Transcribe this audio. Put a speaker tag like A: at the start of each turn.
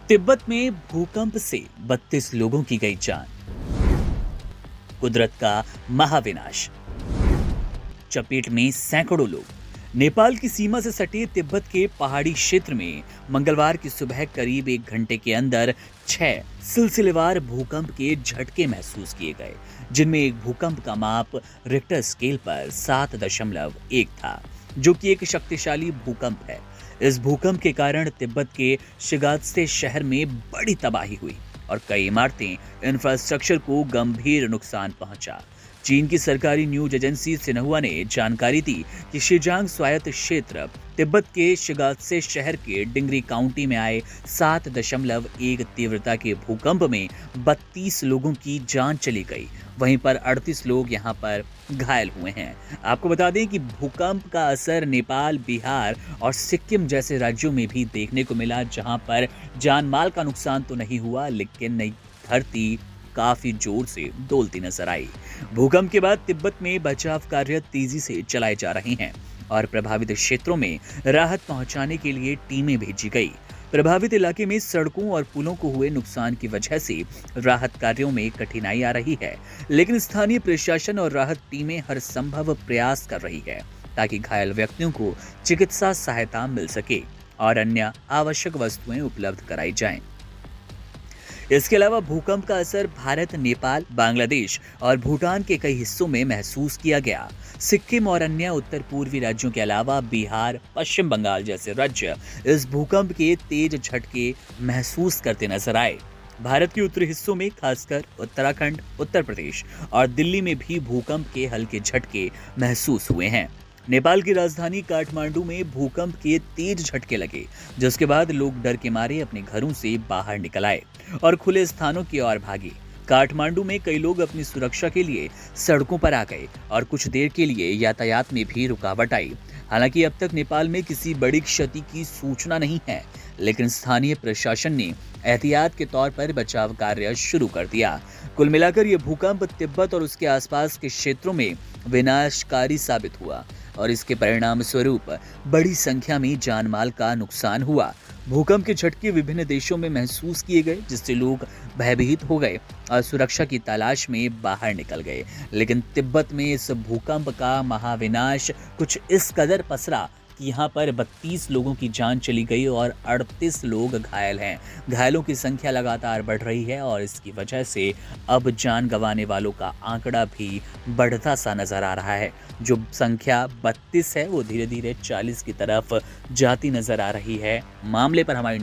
A: तिब्बत में भूकंप से 32 लोगों की गई जान। कुदरत का महाविनाश। चपेट में सैकड़ों लोग। नेपाल की सीमा से सटे तिब्बत के पहाड़ी क्षेत्र में मंगलवार की सुबह करीब 1 घंटे के अंदर 6 सिलसिलेवार भूकंप के झटके महसूस किए गए, जिनमें एक भूकंप का माप रिक्टर स्केल पर 7.1 था, जो कि एक शक्तिशाली भूकंप है। इस भूकंप के कारण तिब्बत के शिगात्से शहर में बड़ी तबाही हुई और कई इमारतें, इंफ्रास्ट्रक्चर को गंभीर नुकसान पहुंचा। चीन की सरकारी न्यूज एजेंसी सिन्हुआ ने जानकारी दी कि शिजांग स्वायत्त क्षेत्र तिब्बत के शिगात्से शहर के डिंगरी काउंटी में आए 7.1 तीव्रता के भूकंप में 32 लोगों की जान चली गई। वहीं पर 38 लोग यहां पर घायल हुए हैं। आपको बता दें कि भूकंप का असर नेपाल, बिहार और सिक्किम जैसे राज्यों में भी देखने को मिला, जहां पर जान माल का नुकसान तो नहीं हुआ, लेकिन नई धरती काफी जोर से डोलती नजर आई। भूकंप के बाद तिब्बत में बचाव कार्य तेजी से चलाए जा रहे हैं और प्रभावित क्षेत्रों में राहत पहुंचाने के लिए टीमें भेजी गई। प्रभावित इलाके में सड़कों और पुलों को हुए नुकसान की वजह से राहत कार्यों में कठिनाई आ रही है, लेकिन स्थानीय प्रशासन और राहत टीमें हर संभव प्रयास कर रही है ताकि घायल व्यक्तियों को चिकित्सा सहायता मिल सके और अन्य आवश्यक वस्तुएं उपलब्ध कराई जाएं। इसके अलावा भूकंप का असर भारत, नेपाल, बांग्लादेश और भूटान के कई हिस्सों में महसूस किया गया। सिक्किम और अन्य उत्तर पूर्वी राज्यों के अलावा बिहार, पश्चिम बंगाल जैसे राज्य इस भूकंप के तेज झटके महसूस करते नजर आए। भारत के उत्तरी हिस्सों में खासकर उत्तराखंड, उत्तर प्रदेश और दिल्ली में भी भूकंप के हल्के झटके महसूस हुए हैं। नेपाल की राजधानी काठमांडू में भूकंप के तेज झटके लगे, जिसके बाद लोग डर के मारे अपने घरों से बाहर निकल आए और खुले स्थानों की ओर भागे। काठमांडू में कई लोग अपनी सुरक्षा के लिए सड़कों पर आ गए और कुछ देर के लिए यातायात में भी रुकावट आई। हालांकि अब तक नेपाल में किसी बड़ी क्षति की सूचना नहीं है, लेकिन स्थानीय प्रशासन ने एहतियात के तौर पर बचाव कार्य शुरू कर दिया। कुल मिलाकर यह भूकंप तिब्बत और उसके आसपास के क्षेत्रों में विनाशकारी साबित हुआ और इसके परिणाम स्वरूप बड़ी संख्या में जान माल का नुकसान हुआ। भूकंप के झटके विभिन्न देशों में महसूस किए गए, जिससे लोग भयभीत हो गए और सुरक्षा की तलाश में बाहर निकल गए। लेकिन तिब्बत में इस भूकंप का महाविनाश कुछ इस कदर पसरा कि यहाँ पर 32 लोगों की जान चली गई और 38 लोग घायल हैं। घायलों की संख्या लगातार बढ़ रही है और इसकी वजह से अब जान गंवाने वालों का आंकड़ा भी बढ़ता सा नजर आ रहा है। जो संख्या 32 है वो धीरे धीरे 40 की तरफ जाती नजर आ रही है। मामले पर हमारी